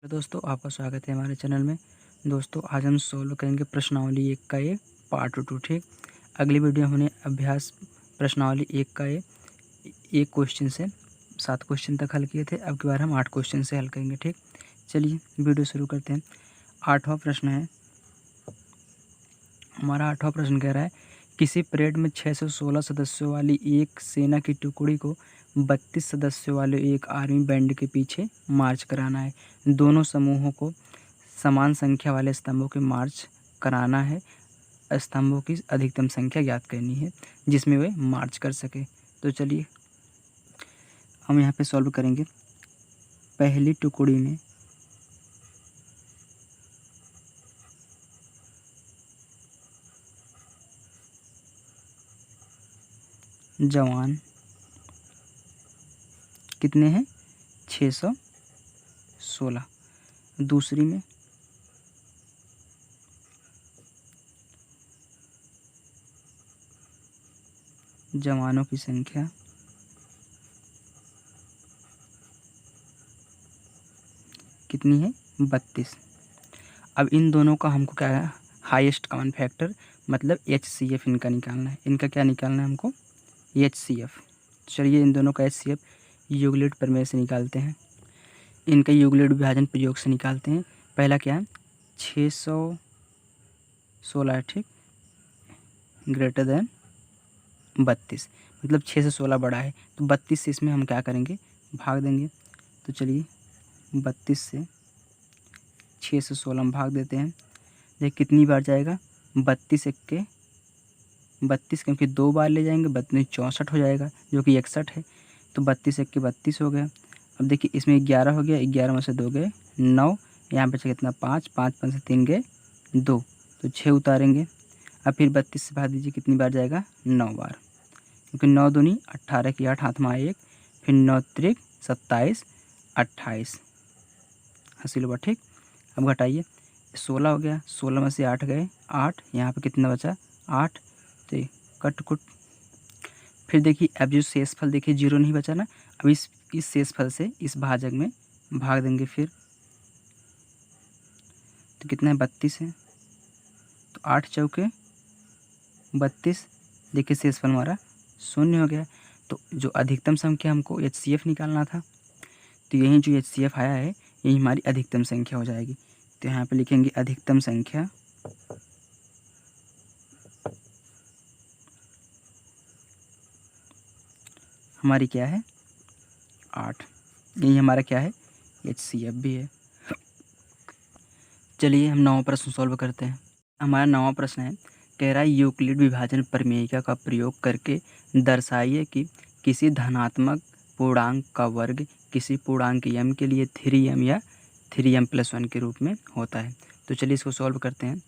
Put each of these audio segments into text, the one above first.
तो दोस्तों आपका स्वागत है हमारे चैनल में। दोस्तों आज हम सॉल्व करेंगे प्रश्नावली 1 का ये पार्ट 2। ठीक, अगली वीडियो हमने अभ्यास प्रश्नावली 1 का ये एक क्वेश्चन से 7 क्वेश्चन तक हल किए थे। अब की बार हम 8 क्वेश्चन से हल करेंगे। ठीक, चलिए वीडियो शुरू करते हैं। 8वां प्रश्न है हमारा। 8वां प्रश्न कह रहा है किसी परेड में 616 सदस्यों वाली एक सेना की टुकड़ी को 32 सदस्यों वाले एक आर्मी बैंड के पीछे मार्च कराना है। दोनों समूहों को समान संख्या वाले स्तंभों के मार्च कराना है। स्तंभों की अधिकतम संख्या ज्ञात करनी है जिसमें वे मार्च कर सके। तो चलिए हम यहाँ पे सॉल्व करेंगे। पहली टुकड़ी में जवान कितने हैं? 616। दूसरी में जवानों की संख्या कितनी है? 32। अब इन दोनों का हमको क्या है? हाईएस्ट कॉमन फैक्टर मतलब HCF इनका निकालना है। इनका क्या निकालना है हमको? HCF। चलिए इन दोनों का HCF यूक्लिड प्रमेय से निकालते हैं। इनका यूक्लिड विभाजन प्रयोग से निकालते हैं। पहला क्या है? 616 है। ठीक, ग्रेटर देन 32 मतलब 6 से 16 बड़ा है। तो 32 से इसमें हम क्या करेंगे? भाग देंगे। तो चलिए 32 से 6 से 16 हम भाग देते हैं। देखिए कितनी बार जाएगा? 32 के 32, क्योंकि 2 बार ले जाएंगे 32 64 हो जाएगा जो कि 61 है। तो 32 के 32 हो गया। अब देखिए इसमें 11 हो गया, 11 में से 2 गए 9, यहाँ बचा कितना? 5, 5 5 से 3 गए 2, तो 6 उतारेंगे। अब फिर 32 से भाग दीजिए, कितनी बार जाएगा? 9 बार, क्योंकि 9 दूनी 18 की 8 हाथ में आए 1, फिर 9 त्रिक 27 28 हासिल हुआ। ठीक, अब घटाइए 16 हो गया, 16 में से 8 गए 8, यहाँ पे कितना बचा? 8। तो कट कुट फिर देखिए अब जो शेषफल देखिए 0 नहीं बचा ना। अब इस शेषफल से इस भाजक में भाग देंगे फिर, तो कितना है? 32 है। तो 8 चौके 32। देखिए शेषफल हमारा 0 हो गया। तो जो अधिकतम संख्या हमको HCF निकालना था, तो यही जो HCF आया है यही हमारी अधिकतम संख्या हो जाएगी। तो यहाँ पे लिखेंगे अधिकतम संख्या हमारी क्या है? 8। यही हमारा क्या है? HCF भी है। चलिए हम 9वां प्रश्न सॉल्व करते हैं। हमारा 9वां प्रश्न है, कह रहा है यूक्लिड विभाजन प्रमेयिका का प्रयोग करके दर्शाइए कि किसी धनात्मक पूर्णांक का वर्ग किसी पूर्णांक m के लिए 3m या 3m+1 के रूप में होता है। तो चलिए इसको सॉल्व करते हैं।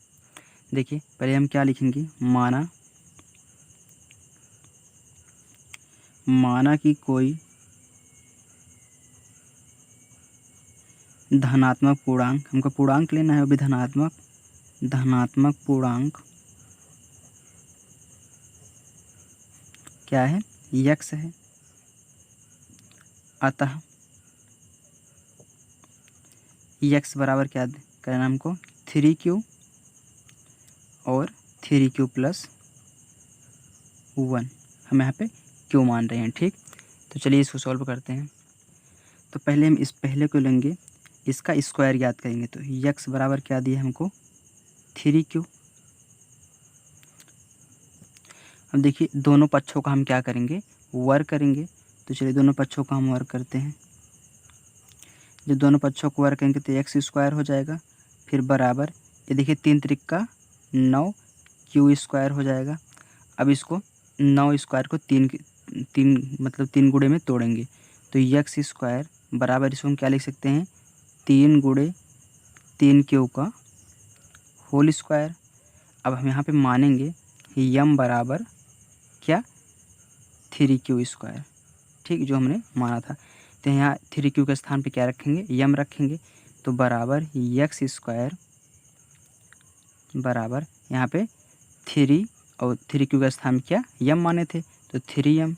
देखिए पहले हम क्या लिखेंगे? माना कि कोई धनात्मक पूर्णांक, हमको पूर्णांक लेना है वो भी धनात्मक पूर्णांक क्या है? x है। अतः x बराबर क्या करना हमको? 3q और 3q+1 हम यहाँ पे q मान रहे हैं। ठीक, तो चलिए इसको सॉल्व करते हैं। तो पहले हम इस पहले को लेंगे, इसका स्क्वायर याद करेंगे। तो x बराबर क्या दिया हमको? 3q। अब देखिए दोनों पक्षों का हम क्या करेंगे? वर्ग करेंगे। तो चलिए दोनों पक्षों का हम वर्ग करते हैं। जब दोनों पक्षों को वर्ग करेंगे तो x² हो जाएगा, फिर बराबर ये देखिए 3 त्रिक का 9 q² हो जाएगा। अब इसको 9² को 3 मतलब 3 गुणे में तोड़ेंगे। तो x² बराबर इसको हम क्या लिख सकते हैं? 3 गुणे 3q का होल स्क्वायर। अब हम यहाँ पे मानेंगे m बराबर क्या? 3q²। ठीक, जो हमने माना था। तो यहाँ 3q के स्थान पे क्या रखेंगे? m रखेंगे। तो बराबर x² बराबर यहाँ पे 3 और 3q के स्थान में क्या m माने थे, तो 3m।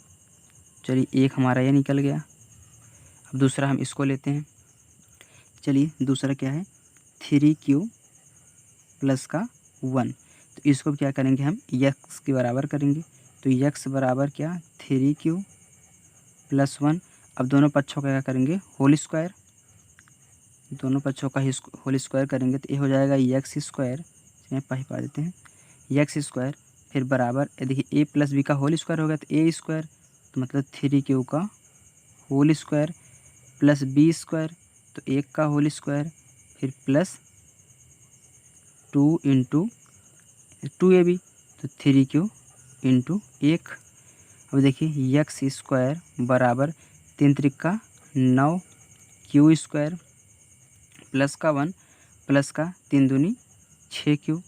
चलिए एक हमारा ये निकल गया। अब दूसरा हम इसको लेते हैं। चलिए दूसरा क्या है 3q प्लस का 1, तो इसको क्या करेंगे हम x के बराबर करेंगे। तो x बराबर क्या 3q प्लस 1। अब दोनों पक्षों का क्या करेंगे होल स्क्वायर, दोनों पक्षों का होल स्क्वायर करेंगे तो ये हो जाएगा एक्स स्क्वायर, इसमें पा देते हैं एक्स स्क्वायर, फिर बराबर देखिए ए प्लस बी का होल स्क्वायर हो गया तो ए स्क्वायर, तो मतलब 3q का whole square plus B square, तो 1 का होल स्क्वायर, फिर प्लस 2 इंटू 2ab, तो 3q इंटू 1। अब देखिए एक्स स्क्वायर बराबर 3 त्रिका 9 क्यू स्क्वायर प्लस का 1 प्लस का 3 दूनी 6q।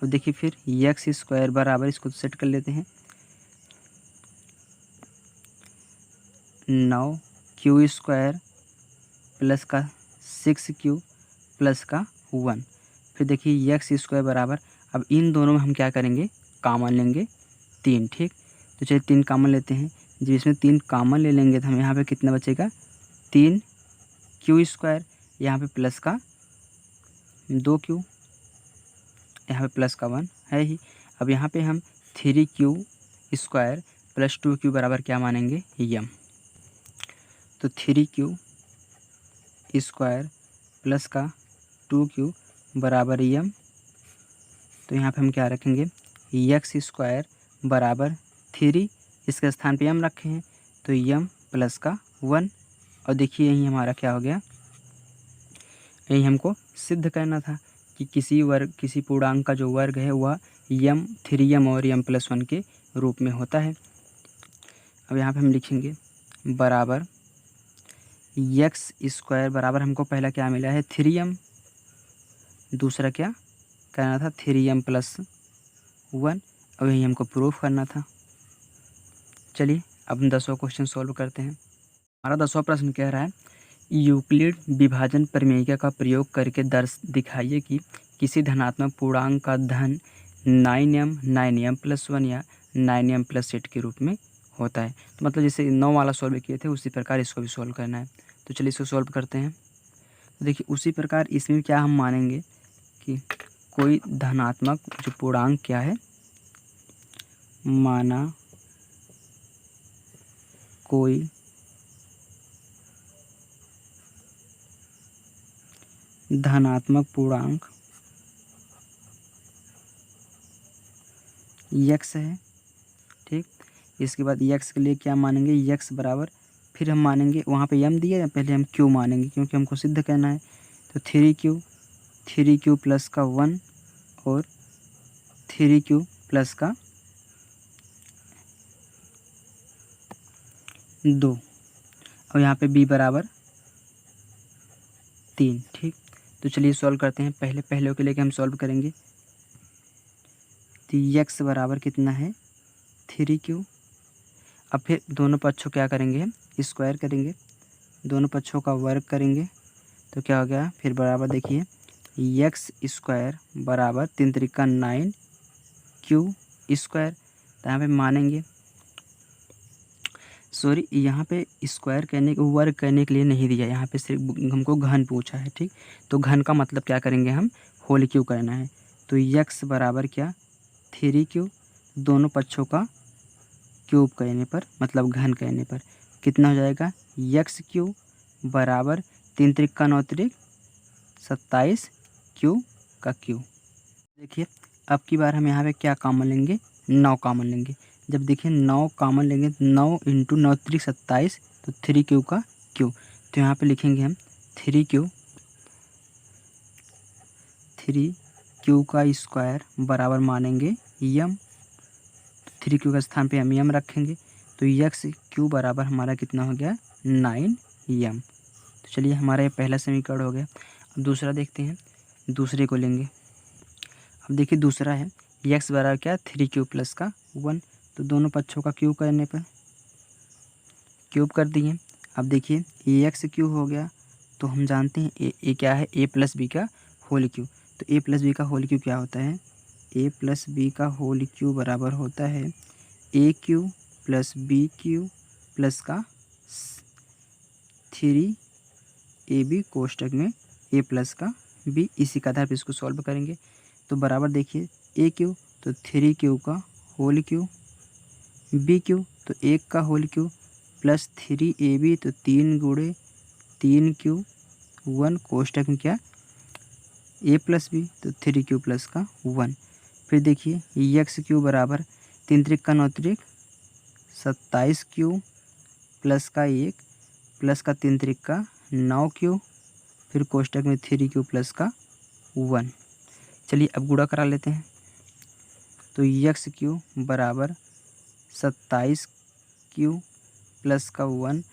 अब देखिए फिर एक्स स्क्वायर बराबर, इसको सेट कर लेते हैं 9 क्यू स्क्वायर प्लस का 6q प्लस का 1। फिर देखिए एक्स स्क्वायर बराबर, अब इन दोनों में हम क्या करेंगे कॉमन लेंगे 3, ठीक। तो चलिए 3 कॉमन लेते हैं, जब इसमें 3 कॉमन ले लेंगे तो हम यहाँ पे कितना बचेगा 3q स्क्वायर, यहाँ पे प्लस का 2q, यहाँ पे प्लस का 1 है ही। अब यहाँ पे हम 3q स्क्वायर प्लस 2q बराबर क्या मानेंगे यम, तो 3q स्क्वायर प्लस का 2q बराबर यम। तो यहाँ पे हम क्या रखेंगे एक्स स्क्वायर बराबर 3, इसके स्थान पे यम रखे हैं तो यम प्लस का 1। और देखिए यही हमारा क्या हो गया, यही हमको सिद्ध करना था कि किसी पूर्णांक का जो वर्ग है वह यम 3m और यम प्लस 1 के रूप में होता है। अब यहाँ पे हम लिखेंगे बराबर एक्स स्क्वायर बराबर, हमको पहला क्या मिला है 3m, दूसरा क्या करना था 3m प्लस 1, अब यही हमको प्रूफ करना था। चलिए अब हम 10वां क्वेश्चन सॉल्व करते हैं। हमारा 10वां प्रश्न कह रहा है यूक्लिड विभाजन प्रमेय का प्रयोग करके दिखाइए कि किसी धनात्मक पूर्णांक का धन 9m प्लस 1 या 9m प्लस 8 के रूप में होता है। तो मतलब जैसे 9 वाला सॉल्व किए थे उसी प्रकार इसको भी सॉल्व करना है। तो चलिए इसको सॉल्व करते हैं। तो देखिए उसी प्रकार इसमें क्या हम मानेंगे कि कोई धनात्मक जो पूर्णांक क्या है, माना कोई धनात्मक पूर्णांक x है, ठीक। इसके बाद x के लिए क्या मानेंगे x बराबर, फिर हम मानेंगे वहाँ पे m दिया है, पहले हम q मानेंगे क्योंकि हमको सिद्ध करना है। तो 3q प्लस का 1 और 3q प्लस का 2। और यहाँ पे b बराबर 3, ठीक। तो चलिए सॉल्व करते हैं। पहले के लेके हम सॉल्व करेंगे। तो x बराबर कितना है 3q। अब फिर दोनों पक्षों क्या करेंगे स्क्वायर करेंगे, दोनों पक्षों का वर्ग करेंगे तो क्या हो गया फिर बराबर देखिए एक्स स्क्वायर बराबर 3 त्रिका 9 क्यू स्क्वायर। तो यहाँ पे मानेंगे सॉरी यहाँ पे स्क्वायर करने को वर्ग करने के लिए नहीं दिया, यहाँ पे सिर्फ हमको घन पूछा है, ठीक। तो घन का मतलब क्या करेंगे हम होल क्यू करना है। तो x बराबर क्या 3q, दोनों पक्षों का क्यूब करने पर मतलब घन करने पर कितना हो जाएगा एक्स क्यू बराबर 3 त्रिका 9 त्रिक 27 क्यू का क्यू। देखिए अब की बार हम यहाँ पे क्या कॉमन लेंगे 9 कॉमन लेंगे। जब देखिए 9 कॉमन लेंगे 9 इंटू 9 त्रिक 27, तो 3q का क्यू। तो यहाँ पे लिखेंगे हम 3q का स्क्वायर बराबर मानेंगे यम, 3q का स्थान पे हम यम रखेंगे तो एक्स क्यू बराबर हमारा कितना हो गया 9m। तो चलिए हमारा ये पहला समीकरण हो गया। अब दूसरा देखते हैं, दूसरे को लेंगे। अब देखिए दूसरा है एक्स बराबर क्या 3q प्लस का 1, तो दोनों पक्षों का क्यूब करने पर क्यूब कर दिए। अब देखिए ए एक्स क्यू हो गया, तो हम जानते हैं ए क्या है ए प्लस बी का होल क्यू। तो ए प्लस बी का होल क्यू क्या होता है ए प्लस बी का होल क्यू बराबर होता है A cube plus B cube plus का 3ab कोष्टक में ए प्लस का बी, इसी का आधार पर इसको सॉल्व करेंगे। तो बराबर देखिए ए क्यू तो 3 क्यू का होल क्यू, बी क्यू तो 1 का होल क्यू प्लस 3ab तो 3 गुणे 3 क्यू 1 कोष्टक में क्या ए प्लस बी तो 3 क्यू प्लस का 1। फिर देखिए एक्स क्यू बराबर 3 त्रिक का 9 त्रिक 27 क्यू प्लस का 1 प्लस का 3 त्रिक का 9 क्यू, फिर कोष्टक में 3 क्यू प्लस का 1। चलिए अब गुणा करा लेते हैं। तो एक्स क्यू बराबर 27 क्यू प्लस का 1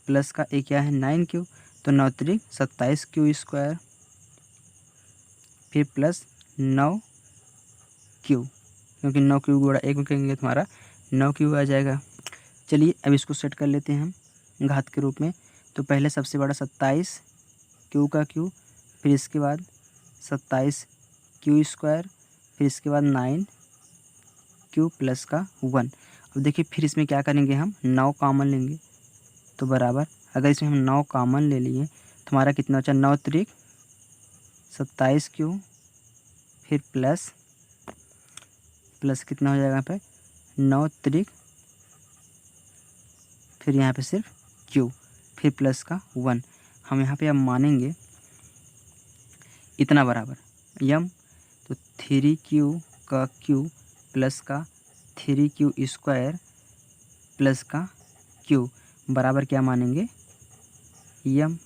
प्लस का एक क्या है 9 क्यू, तो 9 त्रिक 27 क्यू स्क्वायर, फिर प्लस 9 क्यू, क्योंकि 9 क्यू गुणा 1 में करेंगे तो हमारा 9 क्यू आ जाएगा। चलिए अब इसको सेट कर लेते हैं हम घात के रूप में। तो पहले सबसे बड़ा 27 क्यू का क्यू, फिर इसके बाद 27 क्यू स्क्वायर, फिर इसके बाद 9 क्यू प्लस का 1। अब देखिए फिर इसमें क्या करेंगे हम 9 कॉमन लेंगे। तो बराबर अगर इसमें हम 9 कॉमन ले लिए तो हमारा कितना बचा 9 त्रिक 27 क्यू, फिर प्लस कितना हो जाएगा यहाँ पे 9 त्रिक, फिर यहाँ पे सिर्फ क्यू, फिर प्लस का 1। हम यहाँ पे अब मानेंगे इतना बराबर यम, तो 3 क्यू का क्यू प्लस का 3 क्यू स्क्वायर प्लस का क्यू बराबर क्या मानेंगे यम।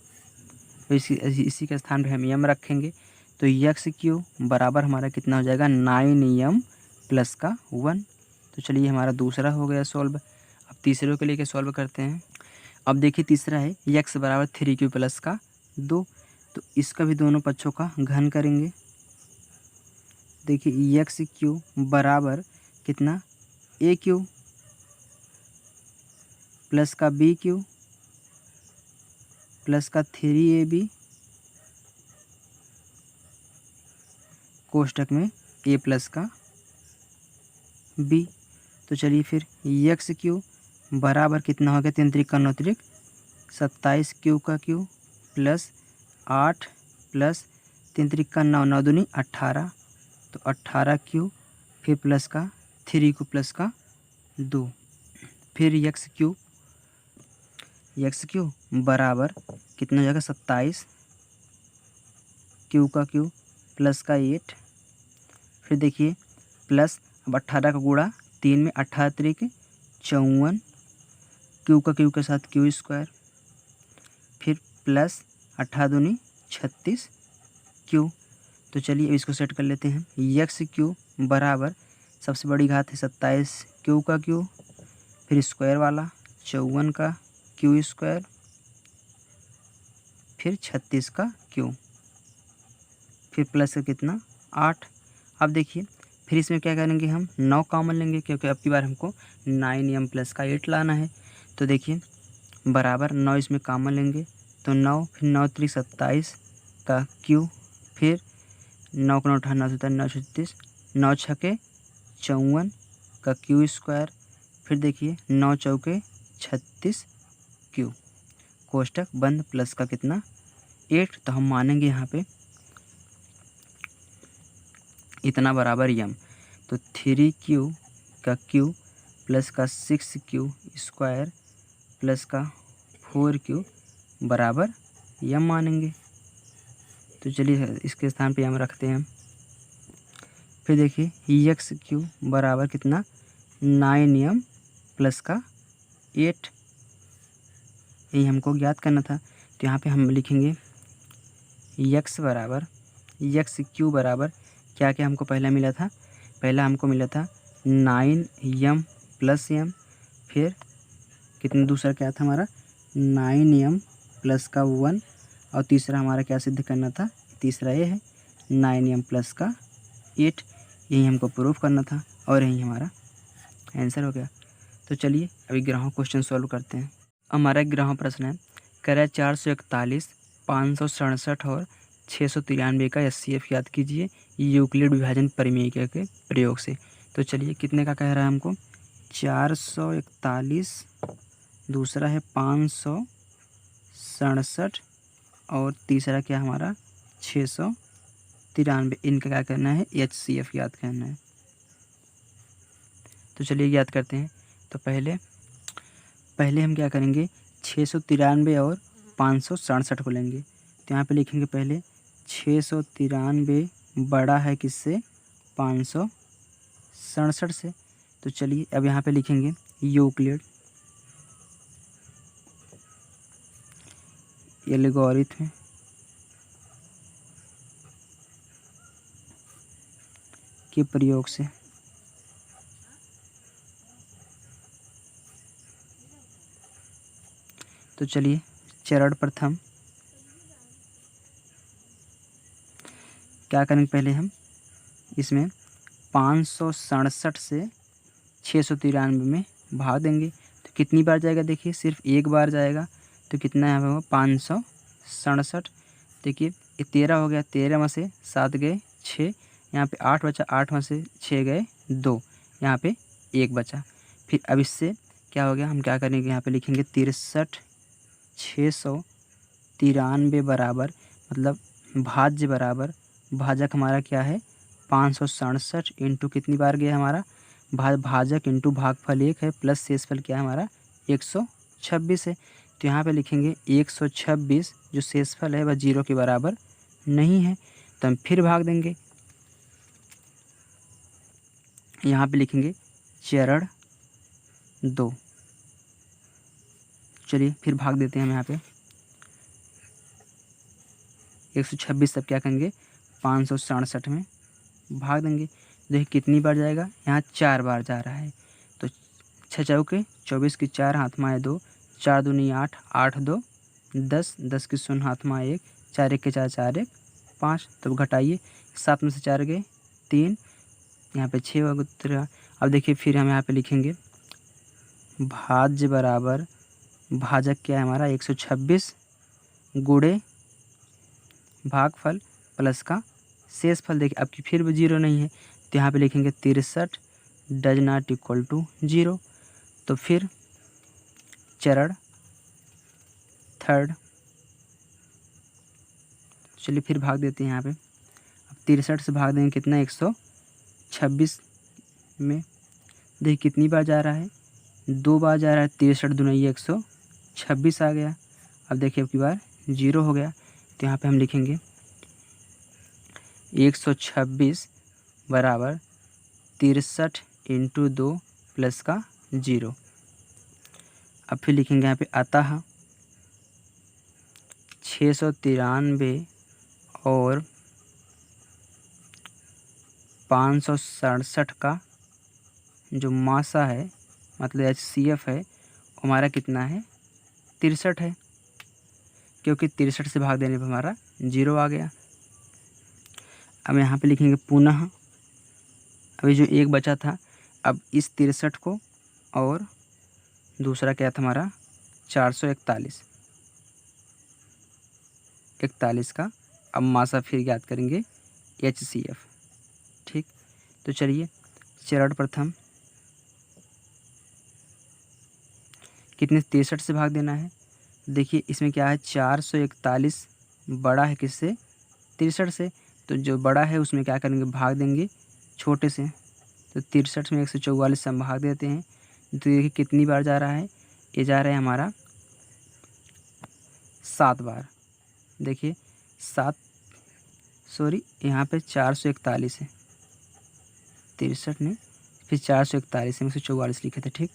तो इसी के स्थान पे हम यम रखेंगे। तो एक्स क्यू बराबर हमारा कितना हो जाएगा 9m प्लस का 1। तो चलिए हमारा दूसरा हो गया सॉल्व। अब तीसरे के लिए क्या सॉल्व करते हैं। अब देखिए तीसरा है एक्स बराबर 3 क्यू प्लस का 2। तो इसका भी दोनों पक्षों का घन करेंगे। देखिए एक्स क्यू बराबर कितना ए क्यू प्लस का बी क्यू प्लस का 3ab कोष्टक में ए प्लस का बी। तो चलिए फिर एक्स क्यू बराबर कितना हो गया 3 त्रिक का 9 त्रिक 27 क्यू का क्यू प्लस 8 प्लस 3 त्रिक का 9 9 दूनी 18, तो 18 क्यू, फिर प्लस का 3 क्यू प्लस का 2। फिर एक्स क्यू बराबर कितना हो जाएगा 27 क्यू का क्यू प्लस का 8, फिर देखिए प्लस अब 18 का गुणा 3 में 18 त्रिक 54 क्यू का क्यू के साथ क्यू स्क्वायर, फिर प्लस 18 दूनी 36 क्यू। तो चलिए इसको सेट कर लेते हैं। एक्स क्यू बराबर सबसे बड़ी घात है 27 क्यू का क्यू, फिर स्क्वायर वाला 54 का क्यू स्क्वायर, फिर 36 का क्यू, फिर प्लस का कितना 8। अब देखिए फिर इसमें क्या करेंगे हम 9 कॉमन लेंगे, क्योंकि अब की बार हमको 9m प्लस का 8 लाना है। तो देखिए बराबर 9 इसमें कॉमन लेंगे, तो 9 फिर 9 त्रिक 27 का क्यू, फिर 9 का 9 18 9 9 36 9 छके 54 का क्यू स्क्वायर, फिर देखिए 9 चौके 36 क्यू कोष्टक बंद प्लस का कितना 8। तो हम मानेंगे यहाँ पे इतना बराबर यम। तो 3 क्यू का क्यू प्लस का 6 क्यू स्क्वायर प्लस का 4 क्यू बराबर यम मानेंगे। तो चलिए इसके स्थान पे यम रखते हैं। फिर देखिए एक्स क्यू बराबर कितना 9m प्लस का 8, यही हमको ज्ञात करना था। तो यहाँ पे हम लिखेंगे एक्स क्यू बराबर क्या क्या हमको पहला मिला था। पहला हमको मिला था 9m प्लस m, फिर कितना दूसरा क्या था हमारा 9m प्लस का 1, और तीसरा हमारा क्या सिद्ध करना था, तीसरा ये है 9m प्लस का 8। यही हमको प्रूफ करना था और यही हमारा आंसर हो गया। तो चलिए अभी ग्राह क्वेश्चन सॉल्व करते हैं। हमारा एक ग्राह प्रश्न है, करें 441, 567 और 693 का एचसीएफ ज्ञात कीजिए यूक्लिड विभाजन परिमेय के प्रयोग से। तो चलिए कितने का कह रहा है हमको 441, दूसरा है 567 और तीसरा क्या हमारा 693, इनका क्या करना है, HCF याद करना है। तो चलिए याद करते हैं। तो पहले हम क्या करेंगे, 693 और 567 को लेंगे। तो यहाँ पे लिखेंगे पहले 693 बड़ा है किससे, 567 से। तो चलिए अब यहाँ पे लिखेंगे यूक्लिड एल्गोरिथ्म के प्रयोग से तो चलिए चरण प्रथम क्या करेंगे, पहले हम इसमें 567 से 693 में भाग देंगे। तो कितनी बार जाएगा, देखिए सिर्फ एक बार जाएगा। तो कितना यहाँ पे होगा, 567। देखिए ये 13 हो गया, 13 में से 7 गए 6, यहाँ पे 8 बचा, 8 में से 6 गए 2, यहाँ पे 1 बचा। फिर अब इससे क्या हो गया, हम क्या करेंगे, यहाँ पे लिखेंगे 63 693 बराबर, मतलब भाज्य बराबर, भाजक हमारा क्या है 567 इंटू कितनी बार गया हमारा, भाजक इंटू भागफल 1 है, प्लस शेषफल क्या है हमारा 126 है। तो यहाँ पे लिखेंगे 126, जो शेषफल है वह 0 के बराबर नहीं है। तो हम फिर भाग देंगे, यहाँ पे लिखेंगे चरण 2। चलिए फिर भाग देते हैं हम यहाँ पे 126, तब क्या करेंगे 567 में भाग देंगे। देखिए कितनी बार जाएगा, यहाँ 4 बार जा रहा है। तो 6 चौके 24 की 4 हाथ में आए 2, 4 दूनी 8, 8 2 10, 10 की 0 हाथ में 1, 4 1 के 4, 4 1 5। तो घटाइए, 7 में से 4 गए 3, यहाँ पे 6 होगा। अब देखिए फिर हम यहाँ पे लिखेंगे भाज्य बराबर, भाजक क्या है हमारा 126 गुणे भागफल प्लस का शेषफल। देखिए अब की फिर भी 0 नहीं है, तो यहाँ पे लिखेंगे 63 डज नॉट इक्वल टू 0। तो फिर चरण थर्ड, चलिए फिर भाग देते हैं यहाँ पे। अब 63 से भाग देंगे कितना, 126 में। देखिए कितनी बार जा रहा है, 2 बार जा रहा है, 63 दुनिया 126 आ गया। अब देखिए अब की बार 0 हो गया। तो यहाँ पे हम लिखेंगे 126 बराबर 63 इंटू 2 प्लस का 0। अब फिर लिखेंगे यहाँ पे अतः 693 और 567 का जो मासा है, मतलब HCF है, हमारा कितना है 63 है, क्योंकि 63 से भाग देने पर हमारा 0 आ गया। अब यहाँ पे लिखेंगे पुनः, अभी जो एक बचा था, अब इस 63 को और दूसरा क्या था हमारा 441 का अब मासा फिर याद करेंगे HCF। ठीक, तो चलिए चरण प्रथम कितने 63 से भाग देना है। देखिए इसमें क्या है 441 बड़ा है किससे, 63 से। तो जो बड़ा है उसमें क्या करेंगे, भाग देंगे छोटे से। तो 63 में 144 से हम भाग देते हैं। तो देखिए कितनी बार जा रहा है, ये जा रहा है हमारा 7 बार। देखिए 7, सॉरी यहाँ पे 441 है, 63 ने फिर 441 में 144 लिखे थे। ठीक,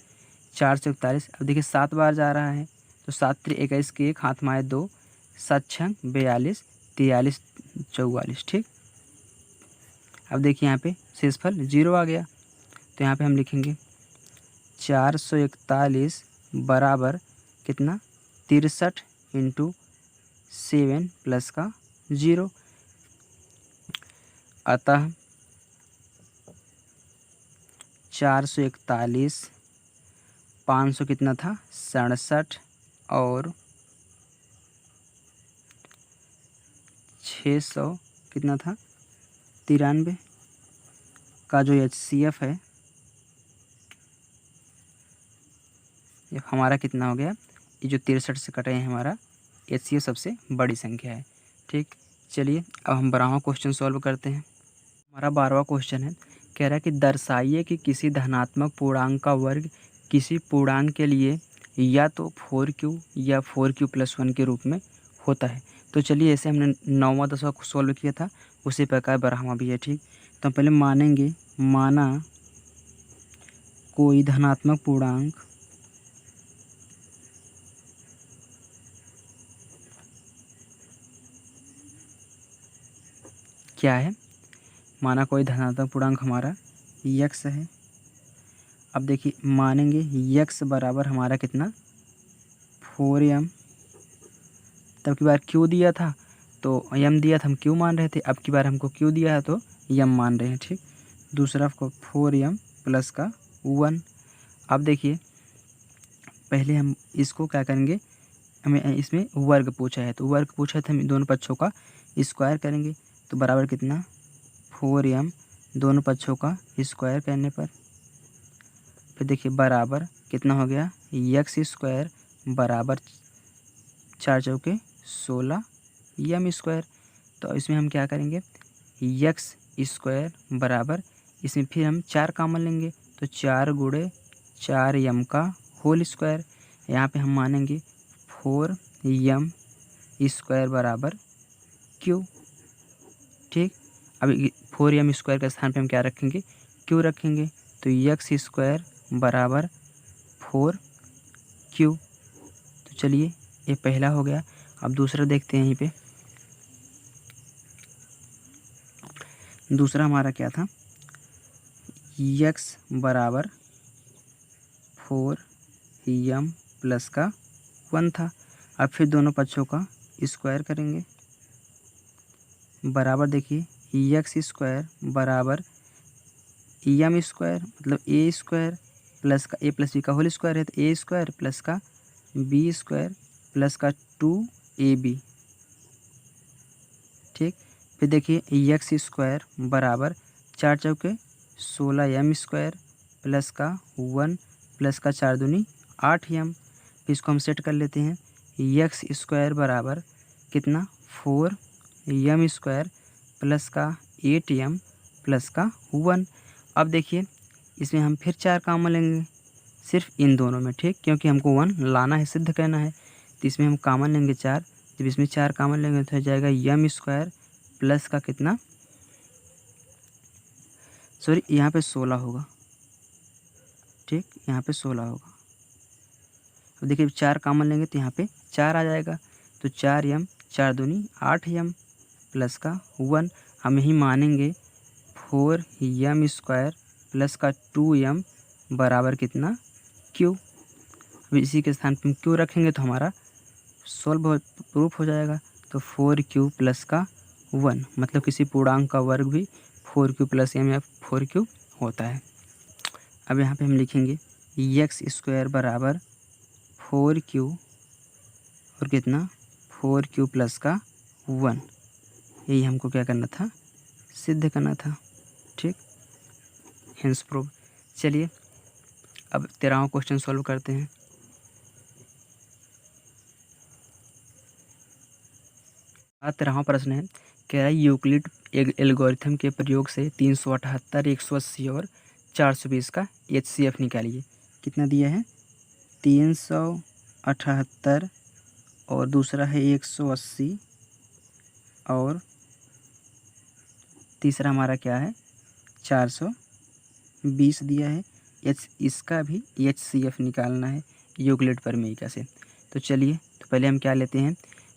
441। अब देखिए 7 बार जा रहा है, तो 7 3 21 के 1 हाथ में आए 2, 7 6 42, 43 44। ठीक, अब देखिए यहाँ पे शेषफल 0 आ गया। तो यहाँ पे हम लिखेंगे 441 बराबर कितना 63 इंटू 7 प्लस का 0। अतः 441 500 कितना था 67 और 600 कितना था 93 का जो HCF है ये हमारा कितना हो गया, ये जो 63 से कटे हैं हमारा HCF सबसे बड़ी संख्या है। ठीक, चलिए अब हम 12वां क्वेश्चन सॉल्व करते हैं। हमारा 12वां क्वेश्चन है, कह रहा है कि दर्शाइए कि किसी धनात्मक पूर्णांक का वर्ग किसी पूर्णांक के लिए या तो 4q या 4q+1 के रूप में होता है। तो चलिए ऐसे हमने 9वां 10वां को सॉल्व किया था, उसी प्रकार 12वां भी है। ठीक, तो हम पहले मानेंगे, माना कोई धनात्मक पूर्णांक क्या है, माना कोई धनात्मक पूर्णांक हमारा x है। अब देखिए मानेंगे x बराबर हमारा कितना 4m, तब की बार q दिया था तो m दिया था, हम q मान रहे थे। अब की बार हमको q दिया है तो m मान रहे हैं। ठीक, दूसरा को 4m प्लस का 1। अब देखिए पहले हम इसको क्या करेंगे, हमें इसमें वर्ग पूछा है, तो वर्ग पूछा है तो हम दोनों पक्षों का स्क्वायर करेंगे। तो बराबर कितना 4m, दोनों पक्षों का स्क्वायर करने पर फिर देखिए बराबर कितना हो गया x² बराबर 4 चौके 16 m²। तो इसमें हम क्या करेंगे, x² बराबर, इसमें फिर हम 4 कॉमन लेंगे तो 4 गुणे 4m का होल स्क्वायर। यहाँ पे हम मानेंगे 4m² बराबर q। ठीक, अब 4m² के स्थान पे हम क्या रखेंगे, q रखेंगे। तो x² बराबर 4q। तो चलिए ये पहला हो गया। अब दूसरा देखते हैं। यहीं पे दूसरा हमारा क्या था, x बराबर 4m प्लस का 1 था। अब फिर दोनों पक्षों का स्क्वायर करेंगे। बराबर देखिए x² बराबर m² मतलब a² प्लस का a प्लस b का होल स्क्वायर है, तो a² प्लस का b² प्लस का 2ab। ठीक, फिर देखिए x² बराबर 4 चौके 16m² प्लस का 1 प्लस का 4 दूनी 8m। फिर इसको हम सेट कर लेते हैं, x² बराबर कितना 4m² प्लस का 8m प्लस का 1। अब देखिए इसमें हम फिर 4 कॉमन लेंगे सिर्फ इन दोनों में। ठीक, क्योंकि हमको 1 लाना है, सिद्ध करना है, तो इसमें हम कॉमन लेंगे 4। जब इसमें 4 कॉमन लेंगे तो हो जाएगा m² प्लस का कितना, सॉरी यहाँ पे 16 होगा। ठीक, यहाँ पे 16 होगा। अब देखिए 4 कॉमन लेंगे तो यहाँ पे 4 आ जाएगा, तो 4m 4 दूनी 8m प्लस का 1। हम यही मानेंगे 4m² प्लस का 2m बराबर कितना q। अब इसी के स्थान पर हम q रखेंगे तो हमारा सॉल्व प्रूफ हो जाएगा। तो 4q प्लस का 1 मतलब किसी पूर्णांक का वर्ग भी 4q प्लस m या 4q होता है। अब यहाँ पे हम लिखेंगे x² बराबर 4q और कितना 4q प्लस का 1। यही हमको क्या करना था, सिद्ध करना था। ठीक, हेंस प्रूव। चलिए अब 13वां क्वेश्चन सॉल्व करते हैं। 13वां प्रश्न है, कह रहा है यूक्लिड एल्गोरिथम के प्रयोग से 378, 180 और 420 का HCF निकालिए। कितना दिया है 378 और दूसरा है 180 और तीसरा हमारा क्या है 420 दिया है। इसका भी HCF निकालना है यूक्लिड प्रमेय से। तो चलिए तो पहले हम क्या लेते हैं,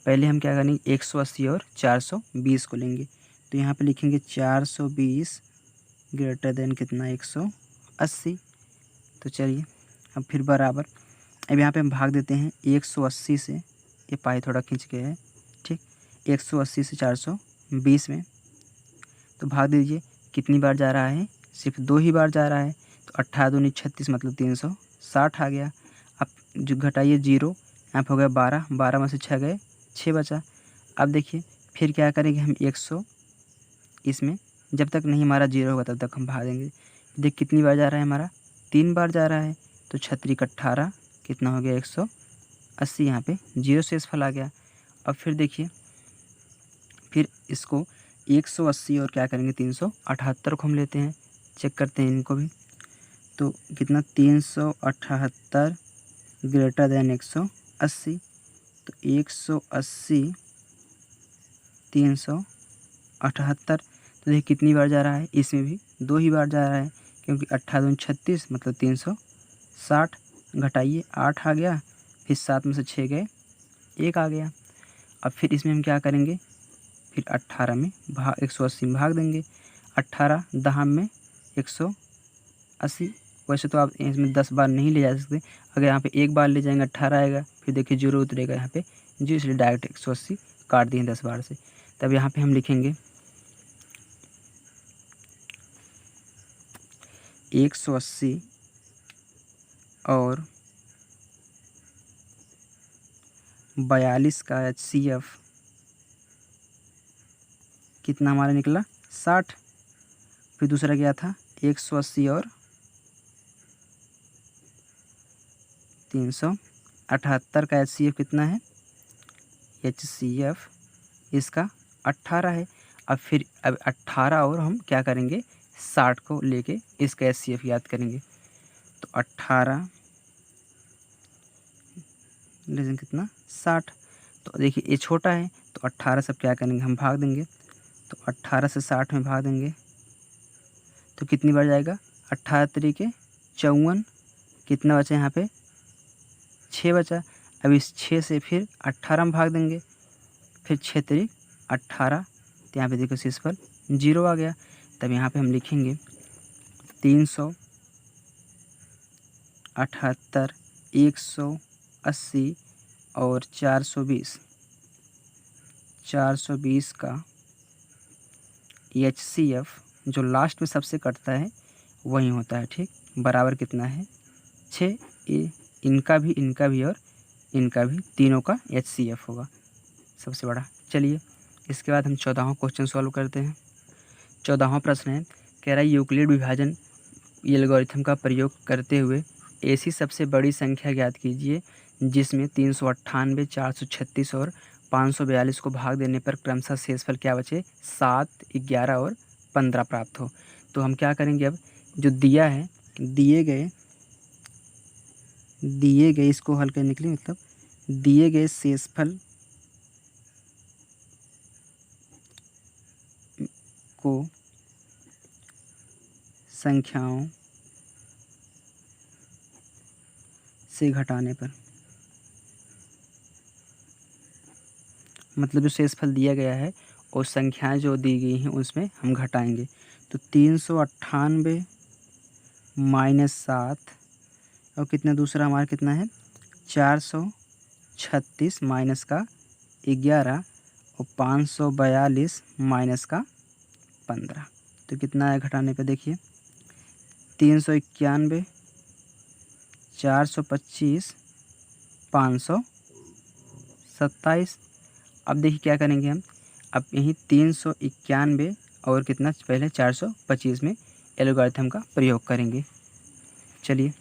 पहले हम क्या करेंगे 180 और 420 को लेंगे। तो यहाँ पे लिखेंगे 420 ग्रेटर देन कितना 180। तो चलिए अब फिर बराबर, अब यहाँ पे हम भाग देते हैं 180 से, ये पाई थोड़ा खींच के है। ठीक, 180 से 420 में तो भाग दीजिए, कितनी बार जा रहा है, सिर्फ 2 ही बार जा रहा है। तो 18 दूनी 36 मतलब 360 आ गया। अब जो घटाइए 0, यहाँ पे हो गया 12, 12 में से 6 गए 6 बचा। अब देखिए फिर क्या करेंगे हम 100, इसमें जब तक नहीं हमारा 0 होगा तब तक हम भाग देंगे। देख कितनी बार जा रहा है हमारा 3 बार जा रहा है, तो 36 18 कितना हो गया 180। यहाँ पे 0 शेषफल आ गया। अब फिर देखिए फिर इसको 180 और क्या करेंगे 378 को हम लेते हैं, चेक करते हैं इनको भी। तो कितना 378 ग्रेटर देन 180, तो 180 378, तो देखिए कितनी बार जा रहा है, इसमें भी 2 ही बार जा रहा है क्योंकि 8 36 मतलब 360, घटाइए 8 आ गया, फिर 7 में से 6 गए 1 आ गया। अब फिर इसमें हम क्या करेंगे, फिर 18 में 180 में भाग देंगे, 18 10 में 180। वैसे तो आप इसमें 10 बार नहीं ले जा सकते, अगर यहाँ पे एक बार ले जाएंगे 18 आएगा, फिर देखिए 0 उतरेगा यहाँ पे जी, इसलिए डायरेक्ट 180 काट दिए 10 बार से। तब यहाँ पे हम लिखेंगे 180 और 42 का HCF कितना हमारा निकला 60। फिर दूसरा क्या था 180 और 378 का HCF कितना है, HCF इसका 18 है। अब 18 और हम क्या करेंगे 60 को लेके इसका HCF याद करेंगे। तो 18 लेकिन कितना 60, तो देखिए ये छोटा है तो 18 से क्या करेंगे हम भाग देंगे, तो 18 से 60 में भाग देंगे तो कितनी बार जाएगा 18 तरीके 54, कितना बचा यहाँ पे 6 बचा। अब इस 6 से फिर 18 में भाग देंगे, फिर 6 तरीक 18, तो यहाँ पे देखो शेषफल 0 आ गया। तब यहाँ पे हम लिखेंगे 378 180 और 420 का HCF जो लास्ट में सबसे कटता है वही होता है, ठीक, बराबर कितना है 6। इनका भी और इनका भी, तीनों का HCF होगा सबसे बड़ा। चलिए इसके बाद हम 14वां क्वेश्चन सॉल्व करते हैं। 14वां प्रश्न है, कह रहा है यूक्लिड विभाजन एल्गोरिथम का प्रयोग करते हुए ऐसी सबसे बड़ी संख्या ज्ञात कीजिए जिसमें 398, 436 और 542 को भाग देने पर क्रमशः शेषफल क्या बचे 7, 11 और 15 प्राप्त हो। तो हम क्या करेंगे, अब जो दिया है दिए गए इसको हल करने के लिए, मतलब दिए गए शेषफल को संख्याओं से घटाने पर, मतलब जो शेषफल दिया गया है और संख्याएं जो दी गई हैं उसमें हम घटाएंगे। तो 398 माइनस 7 और कितना दूसरा हमारा कितना है 436 माइनस का 11 और 542 माइनस का 15, तो कितना है घटाने पे देखिए 391, 425, 527। अब देखिए क्या करेंगे हम, अब यहीं 391 और कितना पहले 425 में एल्गोरिथम का प्रयोग करेंगे। चलिए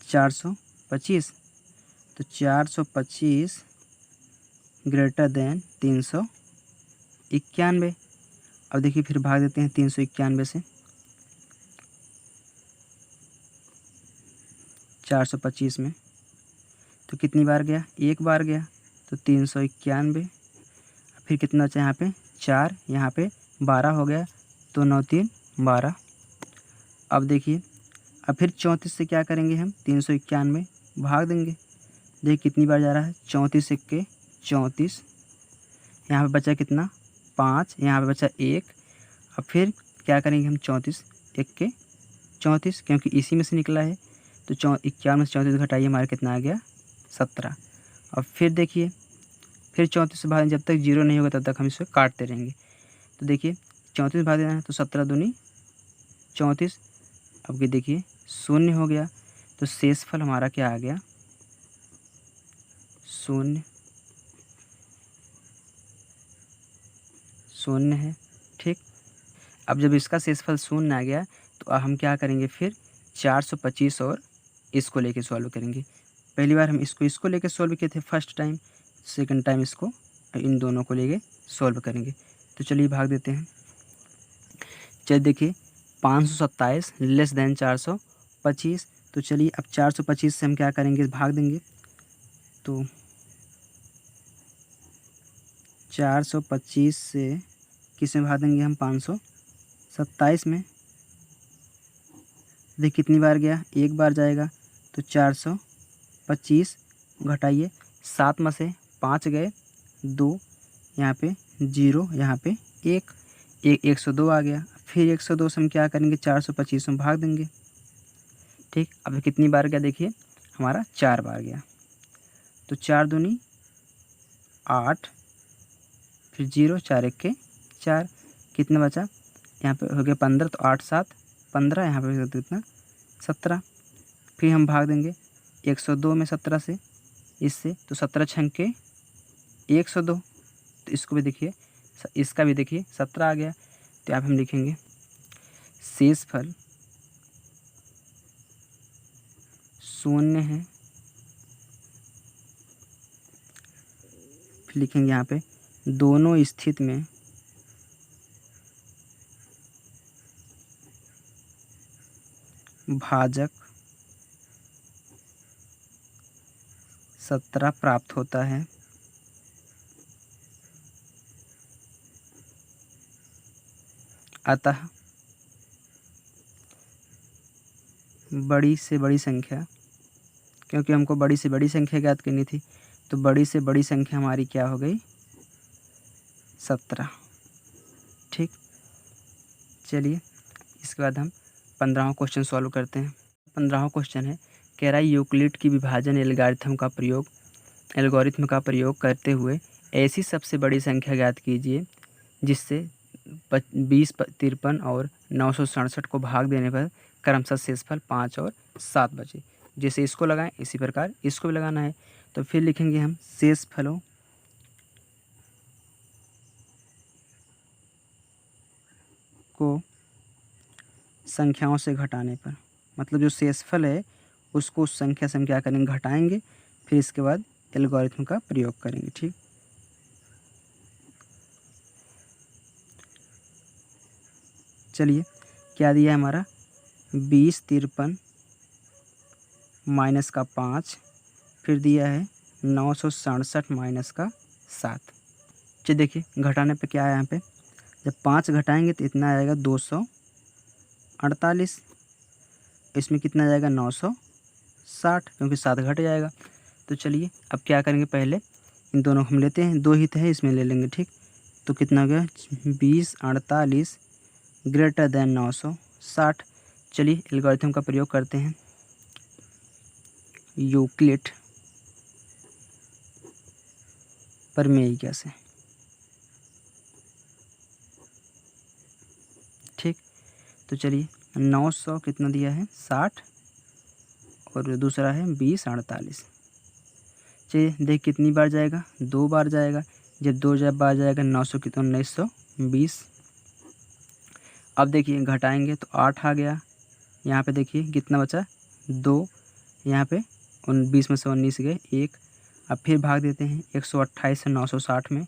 425, तो 425 ग्रेटर देन 391। अब देखिए फिर भाग देते हैं 391 से 425 में, तो कितनी बार गया एक बार गया, तो 391। फिर कितना बचा यहाँ पे 4, यहाँ पे 12 हो गया, तो 9 3 12। अब देखिए अब फिर 34 से क्या करेंगे हम 391 भाग देंगे, देखिए कितनी बार जा रहा है 34 1 34, यहाँ पे बचा कितना 5, यहाँ पे बचा 1। अब फिर क्या करेंगे हम 34 1 34, क्योंकि इसी में से निकला है, तो 51 में से 34 घटाइए हमारा कितना आ गया 17। अब फिर देखिए फिर 34 से भाग, जब तक 0 नहीं होगा तब तक हम इसे काटते रहेंगे। तो देखिए 34 भाग देना है तो 17 दूनी 34, अब ये देखिए 0 हो गया, तो शेषफल हमारा क्या आ गया 0 है, ठीक। अब जब इसका शेषफल 0 आ गया तो अब हम क्या करेंगे, फिर 425 और इसको लेके सॉल्व करेंगे। पहली बार हम इसको लेके सॉल्व किए थे फर्स्ट टाइम, सेकंड टाइम इसको इन दोनों को लेके सॉल्व करेंगे। तो चलिए भाग देते हैं। चलिए देखिए 527 लेस देन 425। तो चलिए अब 425 से हम क्या करेंगे, भाग देंगे। तो 425 से किस में भाग देंगे हम, 527 में। देखिए कितनी बार गया, एक बार जाएगा। तो 425 घटाइए 7 में से 5 गए, 2 यहाँ पे 0, यहाँ पे 102 आ गया। फिर 102 से हम क्या करेंगे, 425 में भाग देंगे। ठीक, अब कितनी बार गया देखिए, हमारा 4 बार गया। तो 4 दूनी 8, फिर 0, 4 1 के 4, कितना बचा, यहाँ पे हो गया 15। तो 8 7 15, यहाँ पे कितना 17। फिर हम भाग देंगे 102 में 17 से, इससे। तो 17 छंग के 102। तो इसको भी देखिए, इसका भी देखिए 17 आ गया। तो यहाँ पे हम लिखेंगे शेषफल 0 है। फिर लिखेंगे यहाँ पे दोनों स्थिति में भाजक 17 प्राप्त होता है। अतः बड़ी से बड़ी संख्या, क्योंकि हमको बड़ी से बड़ी संख्या ज्ञात करनी थी, तो बड़ी से बड़ी संख्या हमारी क्या हो गई, 17। ठीक, चलिए इसके बाद हम 15वां क्वेश्चन सॉल्व करते हैं। 15वां क्वेश्चन है, कह रहा है यूक्लिड की विभाजन एल्गोरिथम का प्रयोग करते हुए ऐसी सबसे बड़ी संख्या ज्ञात कीजिए जिससे 20, 53 और 967 को भाग देने पर क्रमशः शेषफल 5 और 7 बचे। जैसे इसको लगाएं इसी प्रकार इसको भी लगाना है। तो फिर लिखेंगे हम शेषफलों को संख्याओं से घटाने पर, मतलब जो शेषफल है उसको उस संख्या से हम क्या करेंगे, घटाएंगे। फिर इसके बाद एल्गोरिथम का प्रयोग करेंगे। ठीक, चलिए क्या दिया है हमारा, 20, 53 माइनस का 5, फिर दिया है 967 माइनस का 7। चलिए देखिए घटाने पे क्या है, यहाँ पे जब 5 घटाएंगे तो इतना आएगा 248। इसमें कितना जाएगा, 960, क्योंकि 7 घट जाएगा। तो चलिए अब क्या करेंगे, पहले इन दोनों हम लेते हैं, 2 ही तो है इसमें ले लेंगे। ठीक, तो कितना हो गया, 2048 ग्रेटर देन 960। चलिए एल्गोरिथम का प्रयोग करते हैं। यूक्लिड प्रमेय कैसे। ठीक, तो चलिए 900 कितना दिया है, 60, और दूसरा है 2048। चलिए देख कितनी बार जाएगा, 2 बार जाएगा। जब 2 बार जाएगा 900 कितना, 1920। अब देखिए घटाएंगे तो 8 आ गया। यहाँ पे देखिए कितना बचा, 2, यहाँ पे 20 में से 19 गए 1। अब फिर भाग देते हैं 128 से 960 में।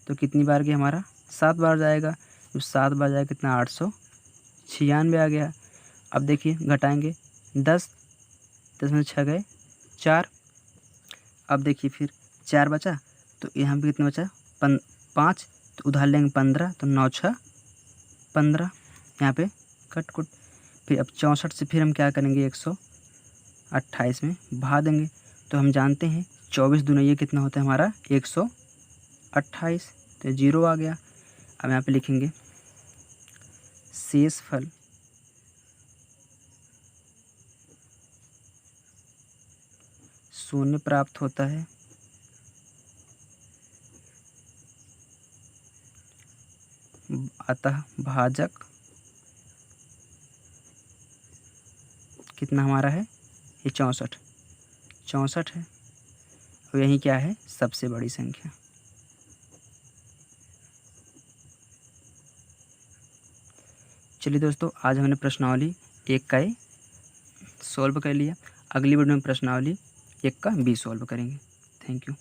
तो कितनी बार गया हमारा, 7 बार जाएगा। जब 7 बार जाएगा कितना, 896 आ गया। अब देखिए घटाएंगे 10 में 6 गए 4। अब देखिए फिर 4 बचा, तो यहाँ पे कितना बचा, 5। तो उधार लेंगे 15, तो 9 6 15, यहाँ पे कट कुट। फिर अब 64 से फिर हम क्या करेंगे, 128 में भाग देंगे। तो हम जानते हैं 24 दूना ये कितना होता है हमारा, 128। तो 0 आ गया। अब यहाँ पे लिखेंगे शेषफल शून्य प्राप्त होता है। अतः भाजक कितना हमारा है, ये 64 है। और यही क्या है, सबसे बड़ी संख्या। चलिए दोस्तों, आज हमने प्रश्नावली 1 का ए सॉल्व कर लिया। अगली वीडियो में प्रश्नावली 1 का बी सॉल्व करेंगे। Thank you.